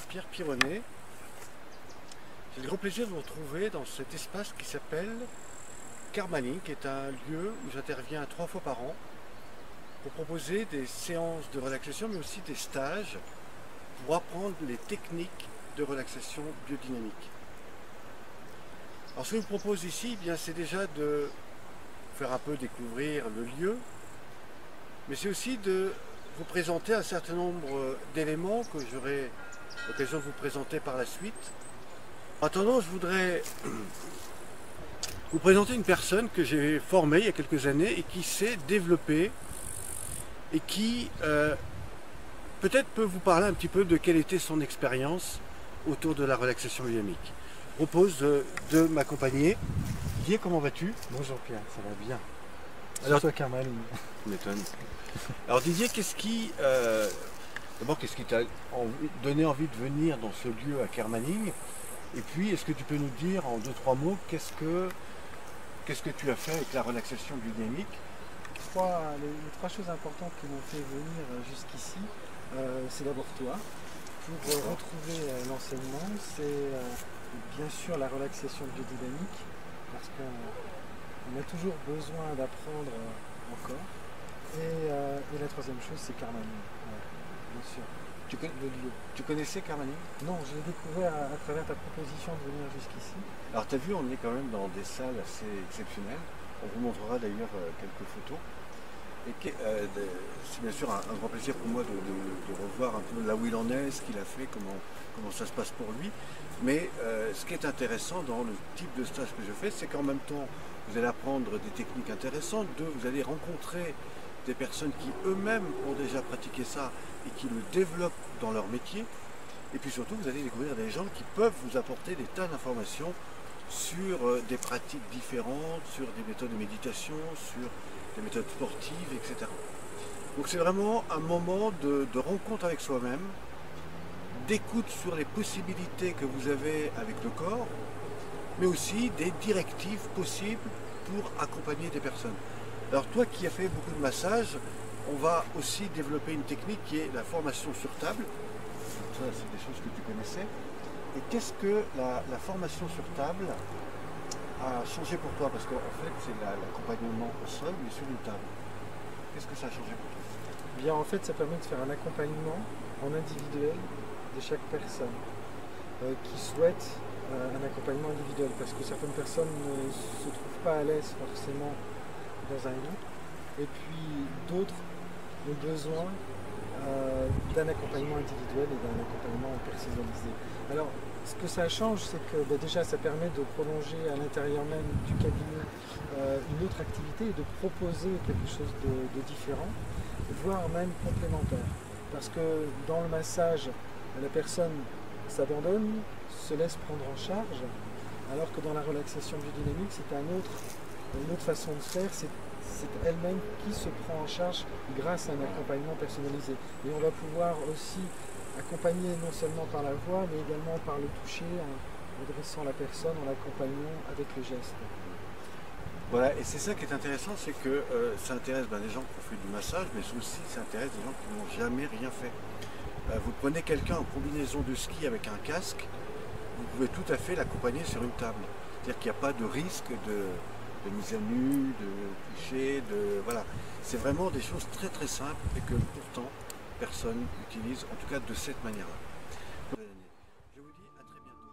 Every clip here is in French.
Pierre Pironnet. J'ai le grand plaisir de vous retrouver dans cet espace qui s'appelle Karmaning, qui est un lieu où j'interviens 3 fois par an pour proposer des séances de relaxation, mais aussi des stages pour apprendre les techniques de relaxation biodynamique. Alors ce que je vous propose ici, eh bien, c'est déjà de faire un peu découvrir le lieu, mais c'est aussi de vous présenter un certain nombre d'éléments que j'aurai l'occasion de vous présenter par la suite. En attendant, je voudrais vous présenter une personne que j'ai formée il y a quelques années et qui s'est développée et qui peut-être peut vous parler un petit peu de quelle était son expérience autour de la relaxation dynamique. Je vous propose de m'accompagner. Didier, comment vas-tu? Bonjour Pierre, ça va bien. Alors, toi Karmaning. Tu m'étonnes. Alors Didier, d'abord, qu'est-ce qui t'a donné envie de venir dans ce lieu à Karmaning? Et puis, est-ce que tu peux nous dire en 2-3 mots qu'est-ce que tu as fait avec la relaxation biodynamique? Les trois choses importantes qui m'ont fait venir jusqu'ici, c'est d'abord toi, pour retrouver l'enseignement, c'est bien sûr la relaxation biodynamique, parce qu'on a toujours besoin d'apprendre encore. Et la troisième chose, c'est Karmaning, bien sûr. Tu connaissais Karmaning? Non, je l'ai découvert à travers ta proposition de venir jusqu'ici. Alors tu as vu, on est quand même dans des salles assez exceptionnelles. On vous montrera d'ailleurs quelques photos. Et c'est bien sûr un grand plaisir pour moi de revoir un peu là où il en est, ce qu'il a fait, comment ça se passe pour lui. Mais ce qui est intéressant dans le type de stage que je fais, c'est qu'en même temps, vous allez apprendre des techniques intéressantes, vous allez rencontrer des personnes qui eux-mêmes ont déjà pratiqué ça et qui le développent dans leur métier. Et puis surtout, vous allez découvrir des gens qui peuvent vous apporter des tas d'informations sur des pratiques différentes, sur des méthodes de méditation, sur des méthodes sportives, etc. Donc c'est vraiment un moment de rencontre avec soi-même, d'écoute sur les possibilités que vous avez avec le corps, mais aussi des directives possibles pour accompagner des personnes. Alors toi qui as fait beaucoup de massages, on va aussi développer une technique qui est la formation sur table. Ça, c'est des choses que tu connaissais. Et qu'est-ce que la formation sur table a changé pour toi? Parce qu'en fait, c'est l'accompagnement au sol, mais sur une table. Qu'est-ce que ça a changé pour toi? Bien, en fait, ça permet de faire un accompagnement en individuel de chaque personne qui souhaite un accompagnement individuel, parce que certaines personnes ne se trouvent pas à l'aise forcément dans un groupe, et puis d'autres ont besoin d'un accompagnement individuel et d'un accompagnement personnalisé. Alors, ce que ça change, c'est que déjà, ça permet de prolonger à l'intérieur même du cabinet une autre activité et de proposer quelque chose de différent, voire même complémentaire. Parce que dans le massage, la personne s'abandonne, se laisse prendre en charge, alors que dans la relaxation biodynamique, c'est une autre façon de faire, c'est elle-même qui se prend en charge grâce à un accompagnement personnalisé. Et on va pouvoir aussi accompagner non seulement par la voix, mais également par le toucher, en dressant la personne, en l'accompagnant avec le geste. Voilà, et c'est ça qui est intéressant, c'est que ça intéresse des gens qui ont fait du massage, mais aussi ça intéresse des gens qui n'ont jamais rien fait. Vous prenez quelqu'un en combinaison de ski avec un casque, vous pouvez tout à fait l'accompagner sur une table. C'est-à-dire qu'il n'y a pas de risque de mise à nu, de toucher, voilà. C'est vraiment des choses très très simples et que pourtant personne n'utilise, en tout cas de cette manière-là. Je vous dis à très bientôt.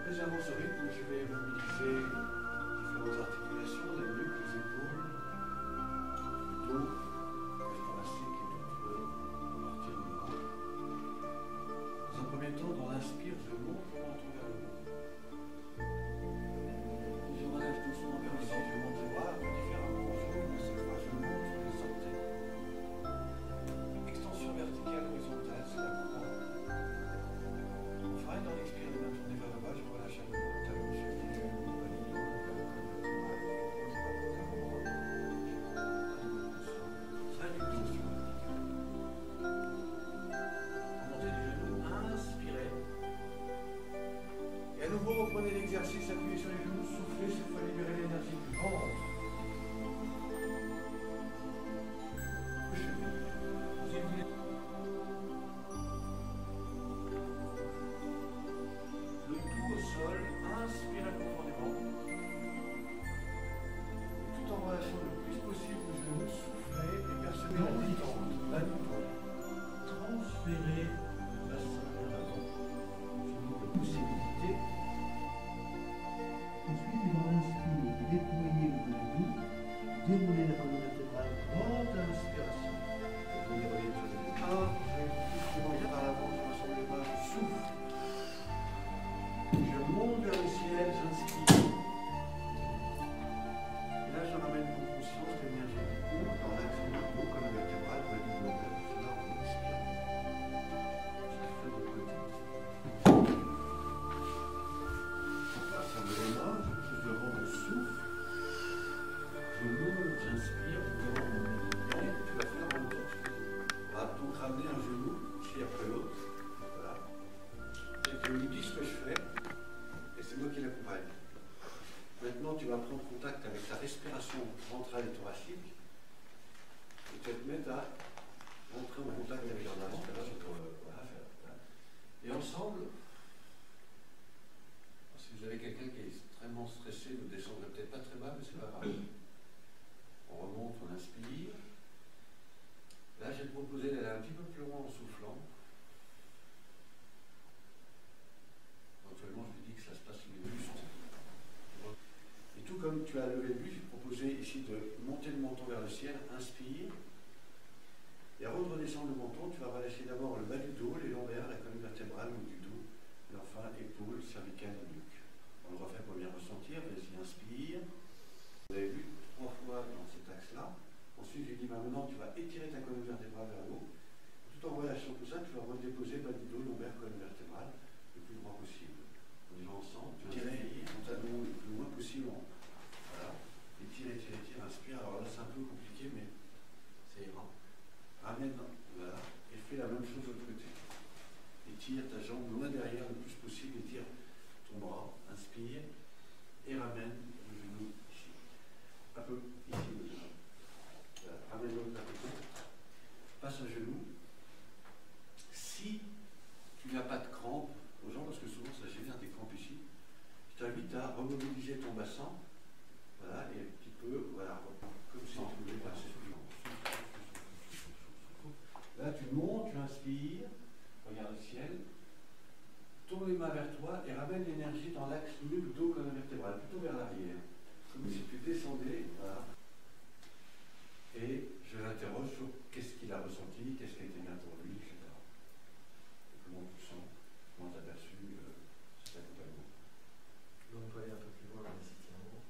Légèrement ce rythme, je vais mobiliser différentes articulations, la nuque, les épaules, le dos, le thoracique et d'autres parties du bras. Dans un premier temps, dans l'inspire, je monte mon menton vers le haut. mettre à rentrer en contact avec leur avant. Et ensemble, si vous avez quelqu'un qui est extrêmement stressé, ne descendrez peut-être pas très bas, mais c'est pas grave. On remonte, on inspire. Là, j'ai proposé d'aller un petit peu plus loin en soufflant. Éventuellement, je lui dis que ça se passe sous les bustes. Et tout comme tu as levé le buste, j'ai proposé ici de monter le menton vers le ciel, inspire. Et avant de redescendre le menton, tu vas relâcher d'abord le bas du dos, les lombaires, la colonne vertébrale ou du dos, et enfin épaules, cervicales et nuque. On le refait pour bien ressentir. Vas-y, inspire. Vous avez vu 3 fois dans cet axe-là. Ensuite, j'ai dit, maintenant, tu vas étirer ta colonne vertébrale vers le haut. Tout en relâchant tout ça, tu vas redéposer bas du dos, lombaire, colonne vertébrale, le plus droit possible. On y va ensemble. Tu vas tirer ton talon le plus loin possible. Voilà. Étire, étire, étire, inspire. Alors là, c'est un peu compliqué, mais ça ira. Ramène, voilà, et fais la même chose de l'autre côté. Étire ta jambe loin derrière le plus possible, étire ton bras, inspire, et ramène le genou ici. Un peu ici le genou. Voilà. Ramène l'autre côté. Passe un genou. Si tu n'as pas de crampes aux jambes, parce que souvent ça génère des crampes ici, je t'invite à remobiliser ton bassin, voilà, et un petit peu, voilà, comme si tu voulais passer. Là, tu montes, tu inspires, regarde le ciel, tourne les mains vers toi et ramène l'énergie dans l'axe nuque, dos, colonne vertébrale, plutôt vers l'arrière. Comme si tu descendais, voilà. Et je l'interroge sur qu'est-ce qu'il a ressenti, qu'est-ce qui a été bien pour lui, etc. Et comment tu sens, comment tu as perçu cet accompagnement. On peut aller un peu plus loin dans les étirements.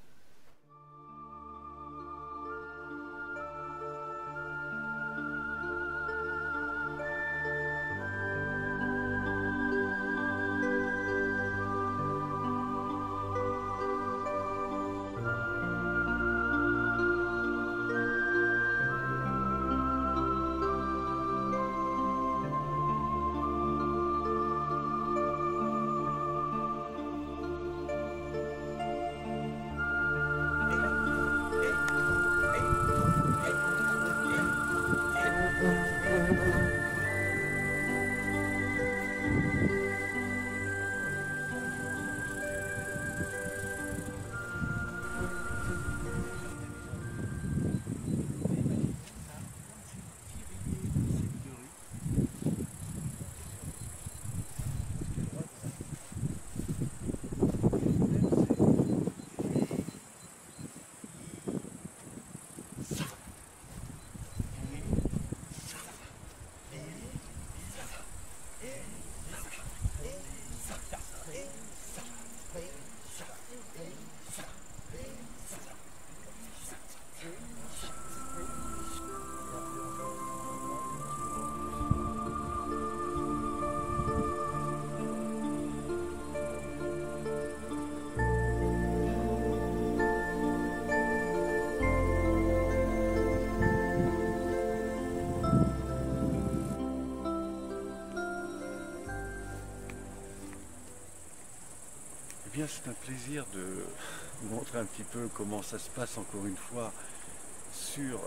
Eh bien, c'est un plaisir de vous montrer un petit peu comment ça se passe encore une fois sur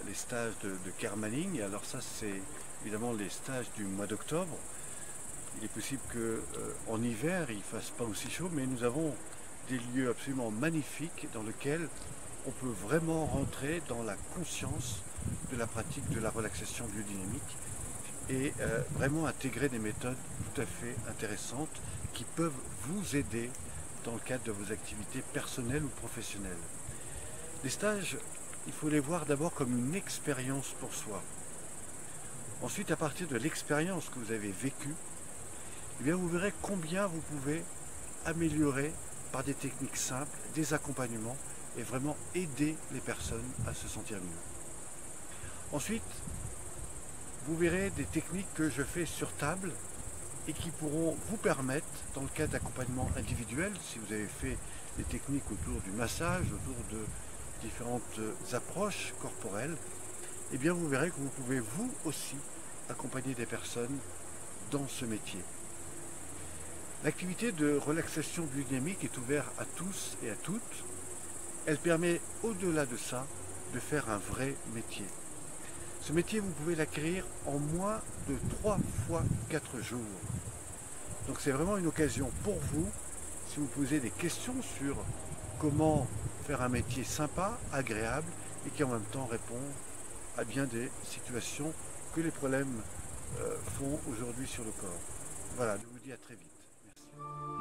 les stages de care manning. Alors ça, c'est évidemment les stages du mois d'octobre. Il est possible qu'en hiver, il ne fasse pas aussi chaud, mais nous avons des lieux absolument magnifiques dans lesquels on peut vraiment rentrer dans la conscience de la pratique de la relaxation biodynamique et vraiment intégrer des méthodes tout à fait intéressantes qui peuvent vous aider dans le cadre de vos activités personnelles ou professionnelles. Les stages, il faut les voir d'abord comme une expérience pour soi. Ensuite, à partir de l'expérience que vous avez vécue, eh bien, vous verrez combien vous pouvez améliorer par des techniques simples, des accompagnements et vraiment aider les personnes à se sentir mieux. Ensuite, vous verrez des techniques que je fais sur table et qui pourront vous permettre, dans le cadre d'accompagnement individuel, si vous avez fait des techniques autour du massage, autour de différentes approches corporelles, eh bien vous verrez que vous pouvez vous aussi accompagner des personnes dans ce métier. L'activité de relaxation biodynamique est ouverte à tous et à toutes. Elle permet, au-delà de ça, de faire un vrai métier. Ce métier, vous pouvez l'acquérir en moins de 3 fois 4 jours. Donc c'est vraiment une occasion pour vous, si vous posez des questions sur comment faire un métier sympa, agréable et qui en même temps répond à bien des situations que les problèmes font aujourd'hui sur le corps. Voilà, je vous dis à très vite. Merci.